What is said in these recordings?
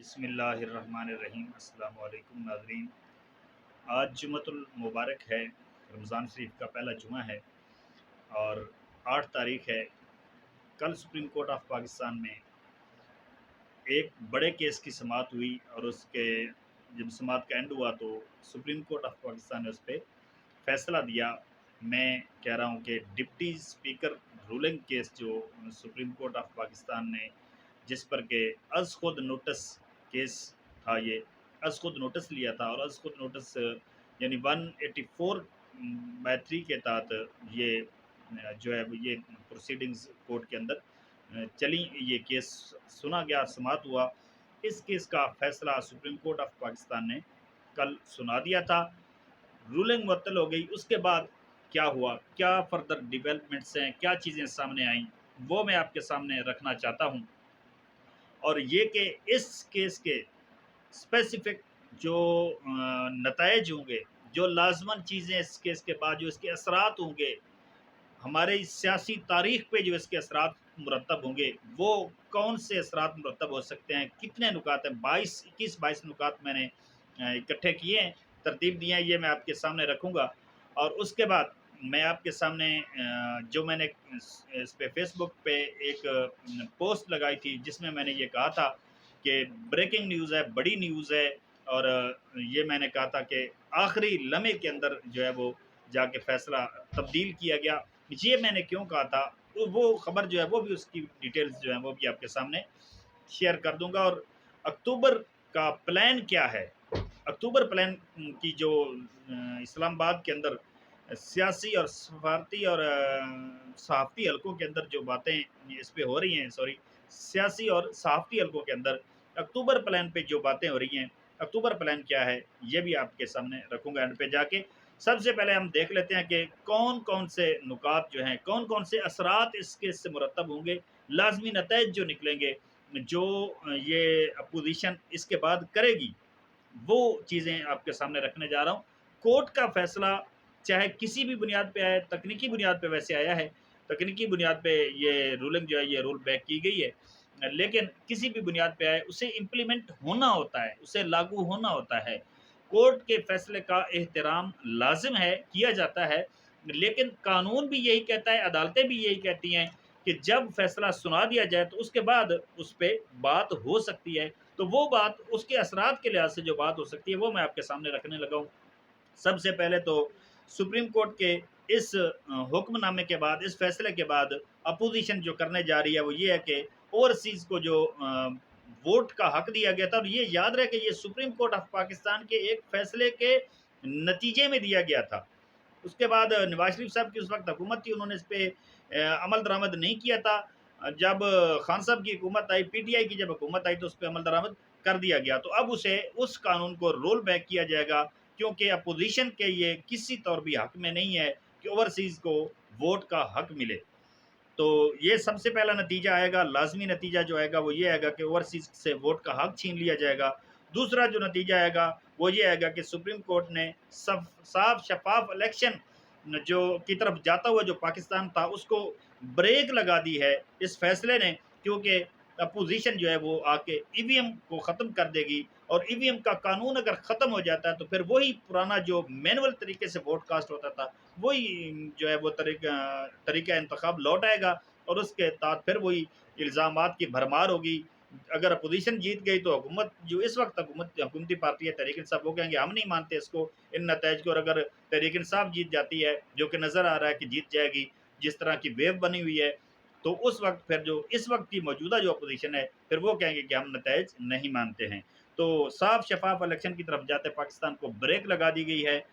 बिस्मिल्लाहिर्रहमानिर्रहीम। अस्सलाम वालेकुम नाज़रीन। आज जुमतुल मुबारक है, रमज़ान शरीफ का पहला जुमा है और 8 तारीख़ है। कल सुप्रीम कोर्ट ऑफ पाकिस्तान में एक बड़े केस की समाअत हुई और उसके जब समाअत का एंड हुआ तो सुप्रीम कोर्ट ऑफ पाकिस्तान ने उस पे फ़ैसला दिया। मैं कह रहा हूँ कि डिप्टी स्पीकर रूलिंग केस जो सुप्रीम कोर्ट ऑफ पाकिस्तान ने जिस पर के अज़ खुद नोटिस केस था, ये अज़ खुद नोटिस लिया था और अज़ खुद नोटिस यानी 184/3 के तहत ये जो है वो ये प्रोसीडिंग्स कोर्ट के अंदर चली। ये केस सुना गया, समाअत हुआ। इस केस का फ़ैसला सुप्रीम कोर्ट ऑफ पाकिस्तान ने कल सुना दिया था। रूलिंग मुअत्तल हो गई। उसके बाद क्या हुआ, क्या फ़र्दर डेवलपमेंट्स हैं, क्या चीज़ें सामने आईं, वो मैं आपके सामने रखना चाहता हूँ। और ये कि इस केस के स्पेसिफ़िक जो नताइज होंगे, जो लाज़िमन चीज़ें इस केस के बाद जो इसके असरात होंगे, हमारे सियासी तारीख़ पे जो इसके असरात मुरतब होंगे, वो कौन से असरात मुरतब हो सकते हैं, कितने नुकात हैं, 21-22 नुकात मैंने इकट्ठे किए हैं, तरतीब दी है, ये मैं आपके सामने रखूँगा। और उसके बाद मैं आपके सामने जो मैंने इस पे फ़ेसबुक पे एक पोस्ट लगाई थी, जिसमें मैंने ये कहा था कि ब्रेकिंग न्यूज़ है, बड़ी न्यूज़ है और ये मैंने कहा था कि आखिरी लम्हे के अंदर जो है वो जाके फ़ैसला तब्दील किया गया। ये मैंने क्यों कहा था, तो वो खबर जो है वो भी उसकी डिटेल्स जो हैं वो भी आपके सामने शेयर कर दूँगा। और अक्टूबर का प्लान क्या है? अक्टूबर प्लान की जो इस्लामाबाद के अंदर सियासी और सफारती और सहाफ़ती हलकों के अंदर जो बातें इस पे हो रही हैं, सॉरी, सियासी और सहाफ़ती हलकों के अंदर अक्टूबर प्लान पे जो बातें हो रही हैं, अक्टूबर प्लान क्या है, ये भी आपके सामने रखूँगा एंड पे जाके। सबसे पहले हम देख लेते हैं कि कौन-कौन से नुकात जो हैं, कौन-कौन से असरात इस केस से मुरतब होंगे, लाज़मी नताइज जो निकलेंगे, जो ये अपोज़िशन इसके बाद करेगी, वो चीज़ें आपके सामने रखने जा रहा हूँ। कोर्ट का फ़ैसला चाहे किसी भी बुनियाद पे आए, तकनीकी बुनियाद पे वैसे आया है, तकनीकी बुनियाद पे ये रूलिंग जो है ये रोल बैक की गई है। लेकिन किसी भी बुनियाद पे आए, उसे इम्प्लीमेंट होना होता है, उसे लागू होना होता है। कोर्ट के फ़ैसले का एहतराम लाज़िम है, किया जाता है, लेकिन कानून भी यही कहता है, अदालतें भी यही कहती हैं कि जब फ़ैसला सुना दिया जाए, तो उसके बाद उस पे बात हो सकती है। तो वो बात उसके असरात के लिहाज़ से जो बात हो सकती है, वो मैं आपके सामने रखने लगा हूँ। सबसे पहले तो सुप्रीम कोर्ट के इस हुक्मनामे के बाद, इस फैसले के बाद अपोजिशन जो करने जा रही है वो ये है कि ओवरसीज़ को जो वोट का हक दिया गया था, और ये याद रहे कि ये सुप्रीम कोर्ट ऑफ पाकिस्तान के एक फैसले के नतीजे में दिया गया था। उसके बाद नवाज़ शरीफ साहब की उस वक़्त हुकूमत थी, उन्होंने इस पे अमल दरामद नहीं किया था। जब खान साहब की हुकूमत आई, पीटीआई की जब हुकूमत आई तो उस पे अमल दरामद कर दिया गया। तो अब उसे उस कानून को रोल बैक किया जाएगा, क्योंकि अपोज़िशन के ये किसी तौर भी हक में नहीं है कि ओवरसीज़ को वोट का हक मिले। तो ये सबसे पहला नतीजा आएगा, लाज़मी नतीजा जो आएगा वो ये आएगा कि ओवरसीज़ से वोट का हक छीन लिया जाएगा। दूसरा जो नतीजा आएगा वो ये आएगा कि सुप्रीम कोर्ट ने साफ शफ़ाफ़ इलेक्शन जो की तरफ जाता हुआ जो पाकिस्तान था, उसको ब्रेक लगा दी है इस फैसले ने, क्योंकि अपोज़िशन जो है वो आके ईवीएम को ख़त्म कर देगी, और ईवीएम का कानून अगर ख़त्म हो जाता है तो फिर वही पुराना जो मैनुअल तरीके से वोट कास्ट होता था, वही जो है वो तरीका इंतखाब लौट आएगा, और उसके तहत फिर वही इल्ज़ामात की भरमार होगी। अगर अपोज़िशन जीत गई तो हुकूमत जो इस वक़्त हुकूमती पार्टी है तहरीक इंसाफ, वो कहेंगे हम नहीं मानते इसको, इन नताइज को। और अगर तहरीक इंसाफ जीत जाती है, जो कि नज़र आ रहा है कि जीत जाएगी, जिस तरह की वेव बनी हुई है, तो उस वक़्त फिर जो इस वक़्त की मौजूदा जो अपोज़िशन है, फिर वो कहेंगे कि हम नताइज नहीं मानते हैं। तो साफ शफ़ाफ़ इलेक्शन की तरफ जाते पाकिस्तान को ब्रेक लगा दी गई है,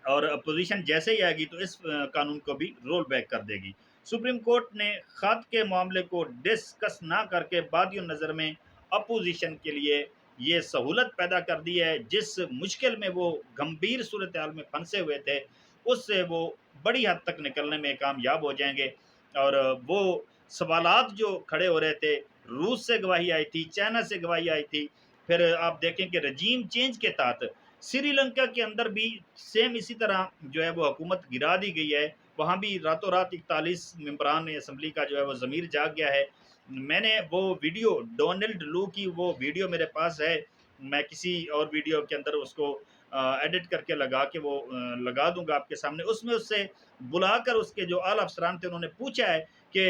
और अपोज़िशन जैसे ही आएगी तो इस कानून को भी रोल बैक कर देगी। सुप्रीम कोर्ट ने ख़त के मामले को डिस्कस ना करके बादियों नज़र में अपोज़िशन के लिए ये सहूलत पैदा कर दी है, जिस मुश्किल में वो गंभीर सूरत-ए-हाल में फंसे हुए थे, उससे वो बड़ी हद तक निकलने में कामयाब हो जाएँगे। और वो सवालात जो खड़े हो रहे थे, रूस से गवाही आई थी, चाइना से गवाही आई थी, फिर आप देखें कि रजीम चेंज के तहत श्रीलंका के अंदर भी सेम इसी तरह जो है वो हुकूमत गिरा दी गई है। वहाँ भी रातों रात 41 मेंबरान असम्बली का जो है वो ज़मीर जाग गया है। मैंने वो वीडियो डोनाल्ड लू की वो वीडियो मेरे पास है। मैं किसी और वीडियो के अंदर उसको एडिट करके लगा के वो लगा दूँगा आपके सामने। उसमें उससे बुलाकर उसके जो आला अफ़सरान थे उन्होंने पूछा है कि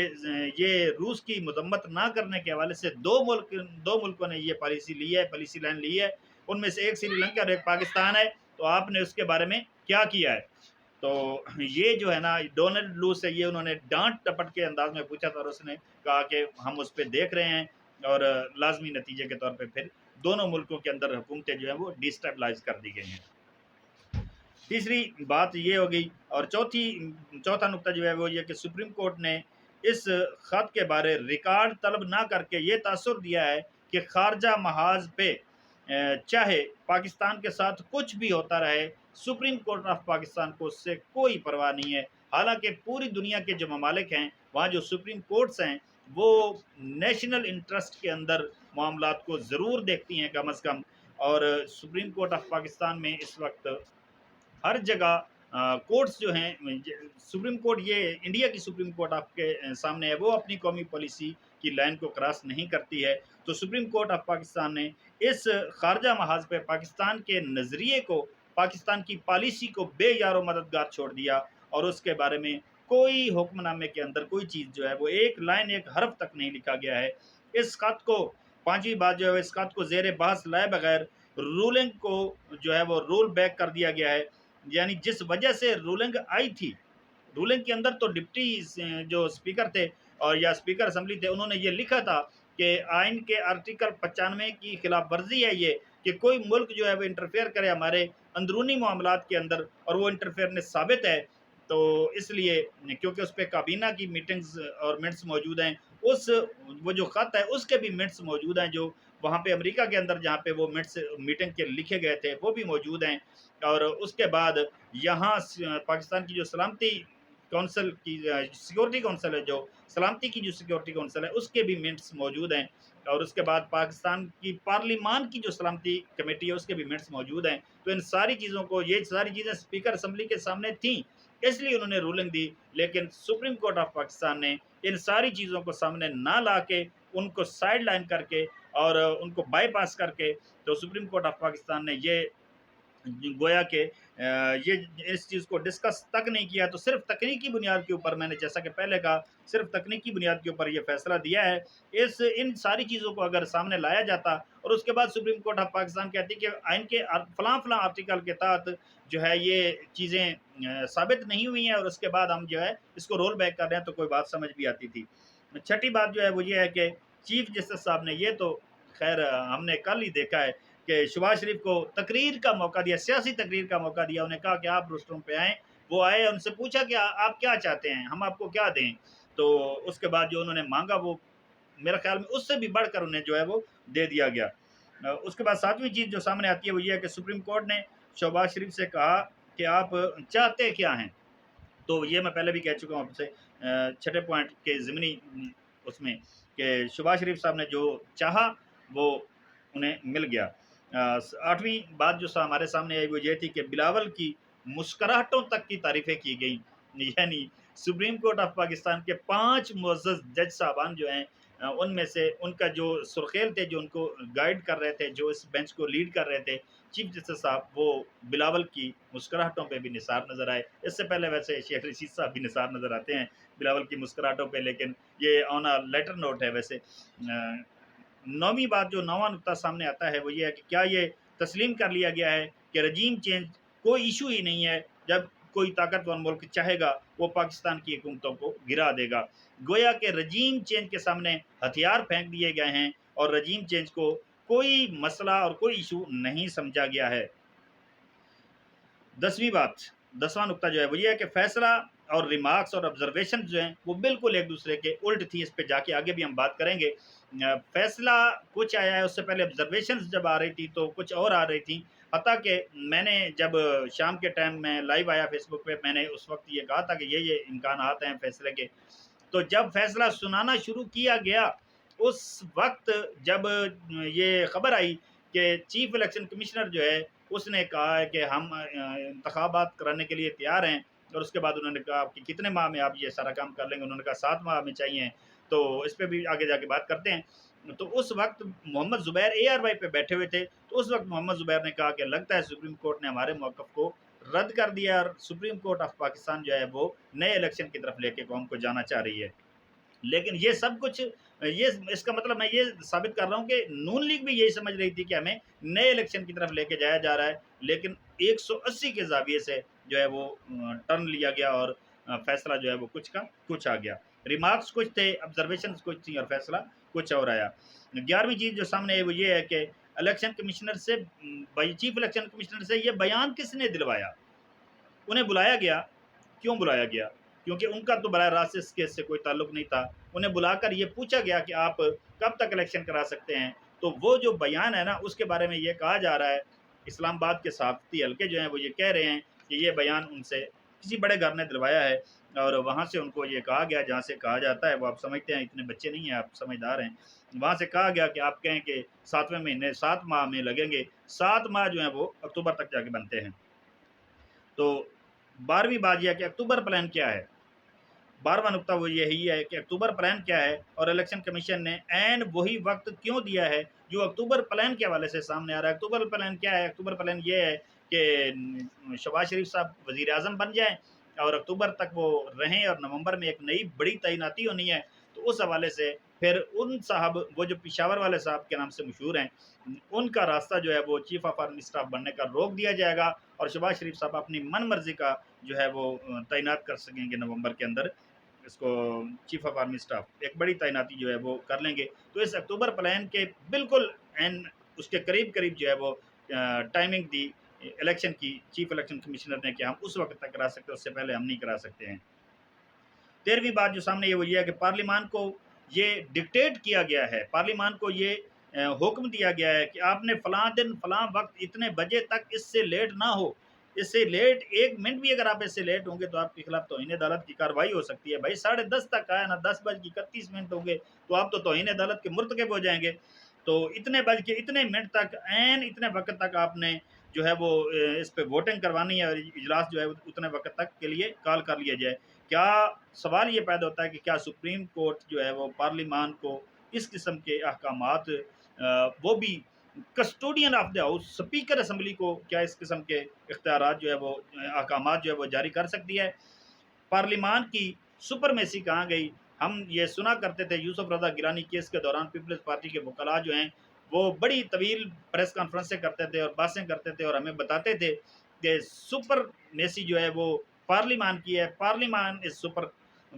ये रूस की मज़म्मत ना करने के हवाले से 2 मुल्कों ने ये पॉलिसी ली है, पॉलिसी लाइन ली है। उनमें से एक श्रीलंका और एक पाकिस्तान है, तो आपने उसके बारे में क्या किया है? तो ये जो है ना डोनाल्ड लू से ये उन्होंने डाँट-टपट के अंदाज़ में पूछा था और उसने कहा कि हम उस पे देख रहे हैं और लाज़मी नतीजे के तौर पे फिर दोनों मुल्कों के अंदर हुकूमतें जो हैं वो डिस्टेबलाइज़ कर दी गई हैं। तीसरी बात ये हो गई और चौथा नुकता जो है वो ये कि सुप्रीम कोर्ट ने इस ख़त के बारे रिकॉर्ड तलब ना करके ये तासुर दिया है कि ख़ारजा महाज पे चाहे पाकिस्तान के साथ कुछ भी होता रहे, सुप्रीम कोर्ट ऑफ पाकिस्तान को उससे कोई परवाह नहीं है। हालाँकि पूरी दुनिया के जो ममालिक हैं, वहाँ जो सुप्रीम कोर्ट्स हैं, वो नेशनल इंटरेस्ट के अंदर मामलात को ज़रूर देखती हैं कम अज़ कम। और सुप्रीम कोर्ट ऑफ पाकिस्तान में इस वक़्त हर जगह कोर्ट्स जो हैं सुप्रीम कोर्ट ये इंडिया की सुप्रीम कोर्ट आपके सामने है, वो अपनी कौमी पॉलिसी की लाइन को क्रॉस नहीं करती है। तो सुप्रीम कोर्ट ऑफ पाकिस्तान ने इस खारजा महाज पे पाकिस्तान के नज़रिए को, पाकिस्तान की पॉलिसी को बेयारो मददगार छोड़ दिया और उसके बारे में कोई हुक्मनामे के अंदर कोई चीज़ जो है वो एक लाइन, एक हर्फ तक नहीं लिखा गया है। इस खत को पाँचवीं बात जो है इस खत को ज़ेर बहस लाए बगैर रूलिंग को जो है वो रोल बैक कर दिया गया है। यानी जिस वजह से रूलिंग आई थी, रूलिंग के अंदर तो डिप्टी जो स्पीकर थे और या स्पीकर असेंबली थे, उन्होंने ये लिखा था कि आइन के आर्टिकल 95 की खिलाफ वर्जी है ये कि कोई मुल्क जो है वो इंटरफेयर करे हमारे अंदरूनी मामलात के अंदर और वो इंटरफेयरनेस साबित है। तो इसलिए क्योंकि उस पे काबीना की मीटिंग्स और मिनट्स मौजूद हैं, उस वो जो ख़त है उसके भी मिनट्स मौजूद हैं, जो वहाँ पे अमेरिका के अंदर जहाँ पे वो मिनट्स मीटिंग के लिखे गए थे, वो भी मौजूद हैं। और उसके बाद यहाँ पाकिस्तान की जो सलामती कौंसल की सिक्योरिटी कौंसल है, जो सलामती की जो सिक्योरिटी कौंसल है, उसके भी मिनट्स मौजूद हैं। और उसके बाद पाकिस्तान की पार्लिमान की जो सलामती कमेटी है, उसके भी मिनट्स मौजूद हैं। तो इन सारी चीज़ों को, ये सारी चीज़ें स्पीकर असेंबली के सामने थीं, इसलिए उन्होंने रूलिंग दी। लेकिन सुप्रीम कोर्ट ऑफ पाकिस्तान ने इन सारी चीज़ों को सामने ना ला के, उनको साइड लाइन करके और उनको बाईपास करके, तो सुप्रीम कोर्ट ऑफ पाकिस्तान ने ये गोया के ये इस चीज़ को डिस्कस तक नहीं किया। तो सिर्फ तकनीकी बुनियाद के ऊपर, मैंने जैसा कि पहले कहा, सिर्फ तकनीकी बुनियाद के ऊपर ये फैसला दिया है। इस इन सारी चीज़ों को अगर सामने लाया जाता और उसके बाद सुप्रीम कोर्ट ऑफ पाकिस्तान कहती कि आइन के फलां आर्टिकल के तहत जो है ये चीज़ें साबित नहीं हुई हैं और उसके बाद हम जो है इसको रोल बैक कर रहे हैं, तो कोई बात समझ भी आती थी। छठी बात जो है वो ये है कि चीफ जस्टिस साहब ने ये तो खैर हमने कल ही देखा है कि शहबाज शरीफ को तकरीर का मौका दिया, सियासी तकरीर का मौका दिया। उन्हें कहा कि आप रोस्टरूम पे आएँ, वो आए, उनसे पूछा कि आप क्या चाहते हैं? हम आपको क्या दें? तो उसके बाद जो उन्होंने माँगा वो मेरे ख़्याल में उससे भी बढ़कर उन्हें जो है वो दे दिया गया। उसके बाद 7वीं चीज़ जो सामने आती है वो ये है कि सुप्रीम कोर्ट ने शहबाज शरीफ से कहा कि आप चाहते क्या हैं? तो ये मैं पहले भी कह चुका हूँ आपसे छठे पॉइंट के ज़िमनी उसमें कि शहबाज शरीफ साहब ने जो चाहा वो उन्हें मिल गया। 8वीं बात जो हमारे सामने आई वो ये थी कि बिलावल की मुस्कुराहटों तक की तारीफ़ें की गई। यानी सुप्रीम कोर्ट ऑफ पाकिस्तान के 5 मुअज़्ज़ज़ जज साहबान जो हैं, उनमें से उनका जो सुरखेल थे, जो उनको गाइड कर रहे थे, जो इस बेंच को लीड कर रहे थे, चीफ जस्टिस साहब, वो बिलावल की मुस्कुराहटों पे भी निसार नज़र आए। इससे पहले वैसे शेख रशीद साहब भी निसार नज़र आते हैं बिलावल की मुस्कुराहटों पे, लेकिन ये ऑन अ लेटर नोट है वैसे। 9वीं बात जो 9वां नुकता सामने आता है वो ये है कि क्या ये तस्लीम कर लिया गया है कि रजीम चेंज कोई इशू ही नहीं है, जब कोई ताकतवर मुल्क चाहेगा वो पाकिस्तान की हुकूमतों को गिरा देगा। गोया के रजीम चेंज के सामने हथियार फेंक दिए गए हैं और रजीम चेंज को कोई मसला और कोई इशू नहीं समझा गया है। 10वीं बात, 10वां नुकता जो है वो ये है कि फैसला और रिमार्क्स और ऑब्जर्वेशन जो हैं वो बिल्कुल एक दूसरे के उल्ट थी। इस पे जाके आगे भी हम बात करेंगे। फैसला कुछ आया है, उससे पहले ऑब्जर्वेशंस जब आ रही थी तो कुछ और आ रही थी। हत्ता कि मैंने जब शाम के टाइम में लाइव आया फेसबुक पे, मैंने उस वक्त ये कहा था कि ये इम्कानात हैं फैसले के। तो जब फैसला सुनाना शुरू किया गया, उस वक्त जब ये खबर आई कि चीफ इलेक्शन कमिश्नर जो है उसने कहा है कि हम इंतखाबात कराने के लिए तैयार हैं, और उसके बाद उन्होंने कहा कि कितने माह में आप ये सारा काम कर लेंगे? उन्होंने कहा 7 माह में चाहिए। तो इस पे भी आगे जाके बात करते हैं। तो उस वक़्त मोहम्मद ज़ुबैर ARY पे बैठे हुए थे, तो उस वक़्त मोहम्मद ज़ुबैर ने कहा कि लगता है सुप्रीम कोर्ट ने हमारे मौक़िफ़ को रद्द कर दिया और सुप्रीम कोर्ट ऑफ पाकिस्तान जो है वो नए इलेक्शन की तरफ लेके कौम को जाना चाह रही है। लेकिन ये सब कुछ ये इसका मतलब मैं ये साबित कर रहा हूँ कि नून लीग भी यही समझ रही थी कि हमें नए इलेक्शन की तरफ लेके जाया जा रहा है, लेकिन 180 के ज़ाविये से जो है वो टर्न लिया गया और फैसला जो है वो कुछ का कुछ आ गया। रिमार्क्स कुछ थे, ऑब्जर्वेशंस कुछ थी और फैसला कुछ और आया। 11वीं चीज़ जो सामने है वो ये है कि इलेक्शन कमिश्नर से भाई चीफ इलेक्शन कमिश्नर से ये बयान किसने दिलवाया? उन्हें बुलाया गया, क्यों बुलाया गया? क्योंकि उनका तो बराह रास्त इस केस से कोई ताल्लुक नहीं था। उन्हें बुलाकर ये पूछा गया कि आप कब तक इलेक्शन करा सकते हैं? तो वो जो बयान है ना, उसके बारे में ये कहा जा रहा है, इस्लामाबाद के सहाफ़ती हलके जो हैं वो ये कह रहे हैं कि ये बयान उनसे किसी बड़े घर ने दिलवाया है और वहाँ से उनको ये कहा गया, जहाँ से कहा जाता है वो आप समझते हैं, इतने बच्चे नहीं हैं, आप समझदार हैं। वहाँ से कहा गया कि आप कहें कि 7वें महीने 7 माह में लगेंगे, 7 माह जो हैं वो अक्टूबर तक जाके बनते हैं। तो 12वीं बात ये है कि अक्टूबर प्लान क्या है? 12वां नुकता वो यही है कि अक्टूबर प्लान क्या है और इलेक्शन कमीशन ने ऐन वही वक्त क्यों दिया है जो अक्टूबर प्लान के हवाले से सामने आ रहा है। अक्टूबर प्लान क्या है? अक्टूबर प्लान ये है कि शहबाज शरीफ साहब वज़ीर आज़म बन जाएँ और अक्टूबर तक वो रहें और नवंबर में एक नई बड़ी तैनाती होनी है। तो उस हवाले से फिर उन साहब वो जो पेशावर वाले साहब के नाम से मशहूर हैं, उनका रास्ता जो है वो चीफ ऑफ आर्मी स्टाफ बनने का रोक दिया जाएगा और शहबाज शरीफ साहब अपनी मन मर्ज़ी का जो है वो तैनात कर सकेंगे नवंबर के अंदर इसको चीफ ऑफ आर्मी स्टाफ एक बड़ी तैनाती जो है वो कर लेंगे। तो इस अक्टूबर प्लान के बिल्कुल एंड उसके करीब-करीब जो है वो टाइमिंग दी इलेक्शन की चीफ इलेक्शन कमिश्नर ने कि हम उस वक़्त तक करा सकते हैं, उससे पहले हम नहीं करा सकते हैं। 13वीं बात जो सामने ये वो ये है कि पार्लिमान को ये डिक्टेट किया गया है, पार्लिमान को ये हुक्म दिया गया है कि आपने फलां दिन, फलां वक़्त इतने बजे तक इससे लेट ना हो। इससे लेट 1 मिनट भी अगर आप इससे लेट होंगे तो आपके खिलाफ तौहीन अदालत की कार्रवाई हो सकती है। भाई 10:30 तक आया ना 10:31 होंगे तो आप तो तौहीन अदालत के मुर्तकब हो जाएँगे। तो इतने बज के इतने मिनट तक ऐन इतने वक़्त तक आपने जो है वो इस पे वोटिंग करवानी है और इजलास जो है उतने वक़्त तक के लिए कॉल कर लिया जाए। क्या सवाल ये पैदा होता है कि क्या सुप्रीम कोर्ट जो है वो पार्लिमान को इस किस्म के अहकामात वो भी custodian of the house speaker assembly को क्या इस किस्म के इख्तियारात जो है वो अहकामात जो है वो जारी कर सकती है? पार्लिमान की सुपरमेसी कहाँ गई? हम ये सुना करते थे यूसुफ रज़ा गिलानी केस के दौरान पीपल्स पार्टी के वकला जो हैं, वो बड़ी तवील प्रेस कॉन्फ्रेंसें करते थे और बातें करते थे और हमें बताते थे कि सुपरमेसी जो है वो पार्लिमान की है, पार्लिमान इज़ सुपर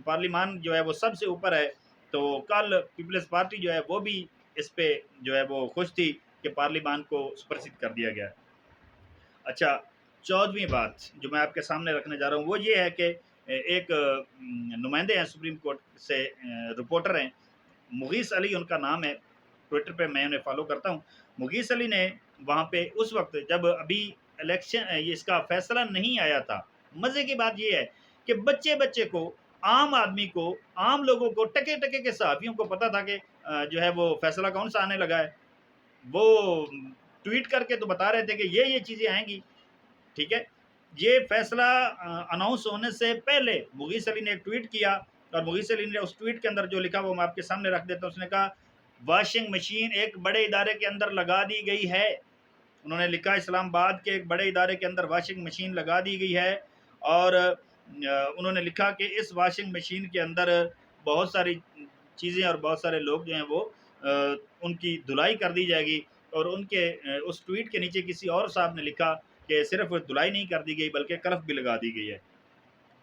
पार्लिमान जो है वो सबसे ऊपर है। तो कल पीपल्स पार्टी जो है वो भी इस पे जो है वो खुश थी कि पार्लिमान को सुपरसीड कर दिया गया है। अच्छा, 14वीं बात जो मैं आपके सामने रखने जा रहा हूँ वो ये है कि एक नुमाइंदे हैं सुप्रीम कोर्ट से रिपोर्टर हैं, मुगीस अली उनका नाम है, ट्विटर पे मैं उन्हें फ़ॉलो करता हूँ। मुगीस अली ने वहाँ पे उस वक़्त जब अभी इलेक्शन ये इसका फ़ैसला नहीं आया था, मज़े की बात ये है कि बच्चे-बच्चे को, आम आदमी को, आम लोगों को, टके-टके के सहाफ़ियों को पता था कि जो है वो फ़ैसला कौन-सा आने लगा है। वो ट्वीट करके तो बता रहे थे कि ये चीज़ें आएँगी, ठीक है? ये फ़ैसला अनाउंस होने से पहले मुगीस अली ने एक ट्वीट किया और मुगीस अली ने उस ट्वीट के अंदर जो लिखा वो मैं आपके सामने रख देता हूँ। उसने कहा, "वॉशिंग मशीन एक बड़े इदारे के अंदर लगा दी गई है।" उन्होंने लिखा इस्लामाबाद के एक बड़े इदारे के अंदर वॉशिंग मशीन लगा दी गई है और उन्होंने लिखा कि इस वॉशिंग मशीन के अंदर बहुत सारी चीज़ें और बहुत सारे लोग जो हैं वो उनकी धुलाई कर दी जाएगी और उनके उस ट्वीट के नीचे किसी और साहब ने लिखा कि सिर्फ़ धुलाई नहीं कर दी गई बल्कि कलफ भी लगा दी गई है।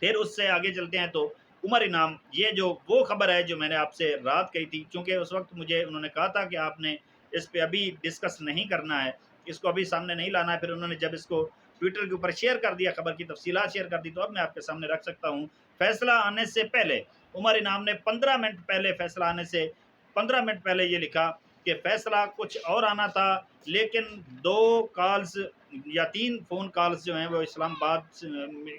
फिर उससे आगे चलते हैं तो उमर इनाम ये जो वो खबर है जो मैंने आपसे रात कही थी, चूँकि उस वक़्त मुझे उन्होंने कहा था कि आपने इस पे अभी डिस्कस नहीं करना है, इसको अभी सामने नहीं लाना है। फिर उन्होंने जब इसको ट्विटर के ऊपर शेयर कर दिया, खबर की तफ़सीलात शेयर कर दी, तो अब मैं आपके सामने रख सकता हूँ। फ़ैसला आने से पहले उमर इनाम ने 15 मिनट पहले फ़ैसला आने से 15 मिनट पहले ये लिखा कि फ़ैसला कुछ और आना था, लेकिन 2 कॉल्स या 3 फ़ोन कॉल्स जो हैं वो इस्लामाबाद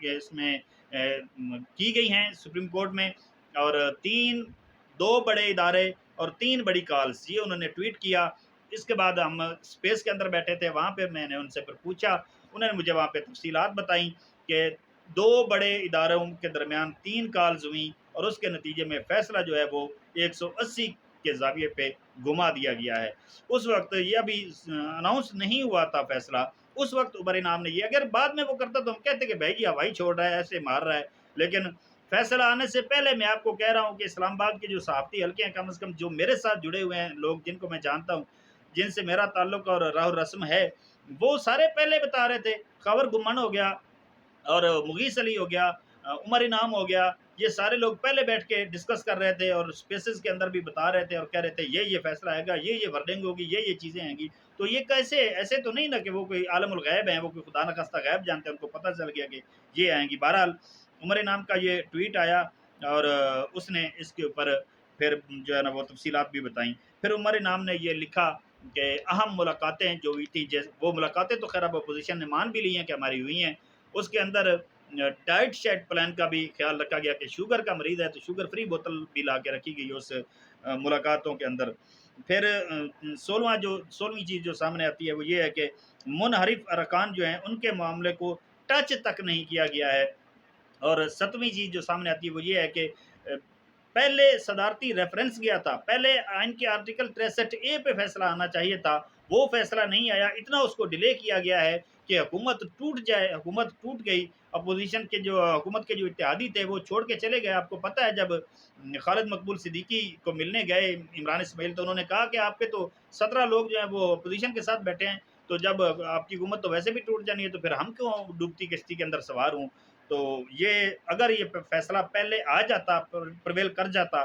इसमें की गई हैं सुप्रीम कोर्ट में और 2 बड़े इदारे और 3 बड़ी कॉल्स ये उन्होंने ट्वीट किया। इसके बाद हम स्पेस के अंदर बैठे थे, वहाँ पे मैंने उनसे फिर पूछा, उन्होंने मुझे वहाँ पे तफ़सीलात बताई कि 2 बड़े इदारों के दरमियान 3 कॉल्स हुई और उसके नतीजे में फ़ैसला जो है वो 180 के ज़ाविये पे घुमा दिया गया है। उस वक़्त ये अभी अनाउंस नहीं हुआ था फ़ैसला, उस वक़्त उमर इनाम ने ये अगर बाद में वो करता तो हम कहते कि भाई ये हवाई छोड़ रहा है, ऐसे मार रहा है। लेकिन फ़ैसला आने से पहले मैं आपको कह रहा हूँ कि इस्लामाबाद के जो सहाफ़ती हल्के हैं, कम से कम जो मेरे साथ जुड़े हुए हैं लोग जिनको मैं जानता हूँ, जिनसे मेरा ताल्लुक और राह-रस्म है, वो सारे पहले बता रहे थे। खबर गुमान हो गया और मुगीस अली हो गया, उमर इनाम हो गया, ये सारे लोग पहले बैठ के डिस्कस कर रहे थे और स्पेसेस के अंदर भी बता रहे थे और कह रहे थे ये फैसला आएगा, ये वर्डिंग होगी, ये चीज़ें आएँगी। तो ये कैसे ऐसे तो नहीं ना कि वो कोई आलमुल गैब हैं, वो कोई खुदा न खास्ता गैब जानते हैं, उनको पता चल गया कि ये आएँगी। बहरहाल उमर इनाम का ये ट्वीट आया और उसने इसके ऊपर फिर जो है ना वो तफ़सीलात भी बताई। फिर उमर इनाम ने ये लिखा कि अहम मुलाकातें जो हुई थी, वो मुलाकातें तो ख़ैर अब अपोज़िशन ने मान भी ली हैं कि हमारी हुई हैं। उसके अंदर डाइट शाइट प्लान का भी ख्याल रखा गया कि शुगर का मरीज़ है तो शुगर फ्री बोतल भी ला के रखी गई उस मुलाकातों के अंदर। फिर 16वीं चीज़ जो सामने आती है वो ये है कि मुनहरिफ अरकान जो हैं उनके मामले को टच तक नहीं किया गया है। और 7वीं चीज़ जो सामने आती है वो ये है कि पहले सदारती रेफरेंस गया था, पहले आइन के आर्टिकल 63 ए पे फैसला आना चाहिए था, वो फैसला नहीं आया, इतना उसको डिले किया गया है कि हुकूमत टूट जाए, हुकूमत टूट गई। अपोजिशन के जो हुकूमत के जो इत्तेहादी थे वो छोड़ के चले गए। आपको पता है जब खालिद मकबूल सिद्दीकी को मिलने गए इमरान इस्माइल, तो उन्होंने कहा कि आपके तो 17 लोग जो हैं वो अपोजिशन के साथ बैठे हैं, तो जब आपकी हुकूमत तो वैसे भी टूट जानी है तो फिर हम क्यों डूबती कश्ती के अंदर सवार हों। तो ये अगर ये फैसला पहले आ जाता, प्रिवेल कर जाता,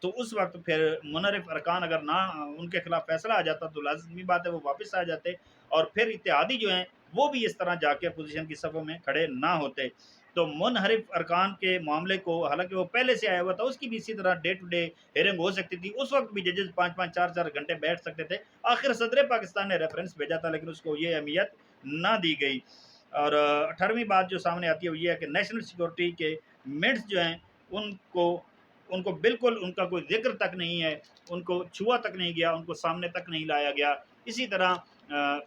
तो उस वक्त फिर मुनरिफ अरकान अगर ना उनके खिलाफ फैसला आ जाता तो लाजमी बात है वो वापस आ जाते और फिर इत्तेहादी जो हैं वो भी इस तरह जाके अपोजिशन की सफ़ों में खड़े ना होते। तो मुनहरिफ अरकान के मामले को हालांकि वो पहले से आया हुआ था, उसकी भी इसी तरह डे टू डे हेयरिंग हो सकती थी। उस वक्त भी जजेस 5-5 4-4 घंटे बैठ सकते थे। आखिर सदर पाकिस्तान ने रेफरेंस भेजा था लेकिन उसको ये अहमियत ना दी गई। और 18वीं बात जो सामने आती है वो ये है कि नेशनल सिक्योरिटी के मिनट्स जो हैं उनको उनको बिल्कुल उनका कोई ज़िक्र तक नहीं है, उनको छुआ तक नहीं गया, उनको सामने तक नहीं लाया गया। इसी तरह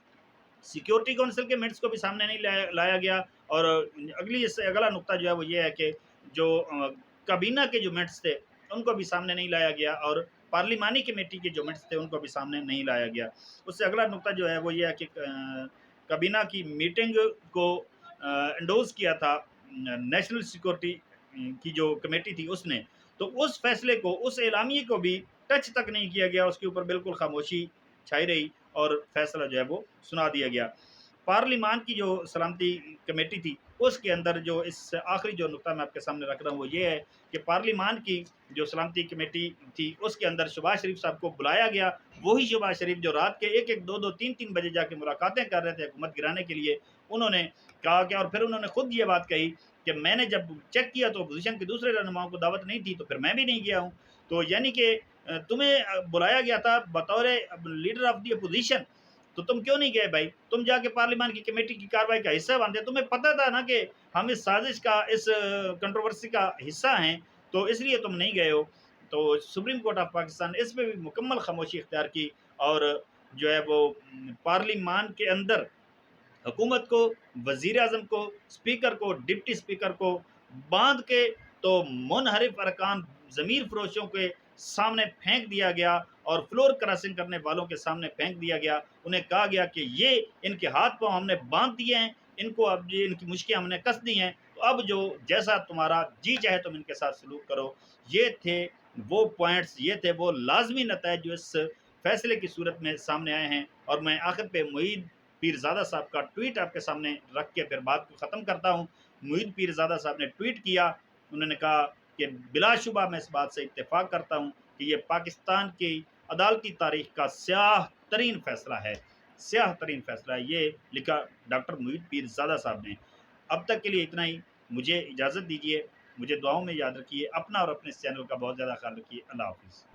सिक्योरिटी काउंसिल के मिनट्स को भी सामने नहीं लाया गया और अगली इससे अगला नुकता जो है वो ये है कि जो काबीना के जो मिनट्स थे, उनको भी सामने नहीं लाया गया और पार्लिमानी कमेटी के जो मिनट्स थे, उनको भी सामने नहीं लाया गया। उससे अगला नुकता जो है वो ये है कि काबीना की मीटिंग को एंडोर्स किया था नेशनल सिक्योरिटी की जो कमेटी थी उसने, तो उस फैसले को, उस एलामिये को भी टच तक नहीं किया गया, उसके ऊपर बिल्कुल खामोशी छाई रही और फैसला जो है वो सुना दिया गया। पार्लिमान की जो सलामती कमेटी थी, उसके अंदर जो इस आखिरी जो नुकता मैं आपके सामने रख रहा हूँ वो ये है कि पार्लिमान की जो सलामती कमेटी थी, उसके अंदर शहबाज शरीफ साहब को बुलाया गया। वही शहबाज शरीफ जो रात के 1-1, 2-2, 3-3 बजे जाके मुलाकातें कर रहे थे हुकूमत गिराने के लिए, उन्होंने कहा कि और फिर उन्होंने खुद ये बात कही कि मैंने जब चेक किया तो अपोजिशन के दूसरे रहनुमाओं को दावत नहीं थी, तो फिर मैं भी नहीं गया हूँ। तो यानी कि तुम्हें बुलाया गया था बतौर लीडर ऑफ द अपोजिशन, तो तुम क्यों नहीं गए भाई? तुम जाके पार्लियामेंट की कमेटी की कार्रवाई का हिस्सा बनते। तुम्हें पता था ना कि हम इस साजिश का, इस कंट्रोवर्सी का हिस्सा हैं, तो इसलिए तुम नहीं गए हो। तो सुप्रीम कोर्ट ऑफ पाकिस्तान ने इस पे भी मुकम्मल खामोशी इख्तियार की और जो है वो पार्लियामेंट के अंदर हुकूमत को, वज़ीर-ए-आज़म को, स्पीकर को, डिप्टी स्पीकर को बाँध के तो मुनहरिफ अरकान ज़मीर फ़रोशों के सामने फेंक दिया गया और फ्लोर क्रॉसिंग करने वालों के सामने फेंक दिया गया। उन्हें कहा गया कि ये इनके हाथ-पाँव हमने बाँध दिए हैं, इनको अब ये इनकी मुश्कें हमने कस दी हैं, तो अब जो जैसा तुम्हारा जी चाहे तुम इनके साथ सलूक करो। ये थे वो पॉइंट्स, ये थे वो लाज़मी नताइज जो इस फैसले की सूरत में सामने आए हैं और मैं आखिर पे मुईद पीरज़ादा साहब का ट्वीट आपके सामने रख के फिर बात को ख़त्म करता हूँ। मुईद पीरज़ादा साहब ने ट्वीट किया, उन्होंने कहा कि बिलाशुबा मैं इस बात से इत्तेफ़ाक करता हूँ कि ये पाकिस्तान की अदालती तारीख़ का स्याह तरीन फ़ैसला है, स्याह तरीन फ़ैसला है। ये लिखा डॉक्टर मुईद पीरज़ादा साहब ने। अब तक के लिए इतना ही, मुझे इजाज़त दीजिए, मुझे दुआओं में याद रखिए, अपना और अपने इस चैनल का बहुत ज़्यादा ख़्याल रखिए। अल्लाह हाफ़िज़।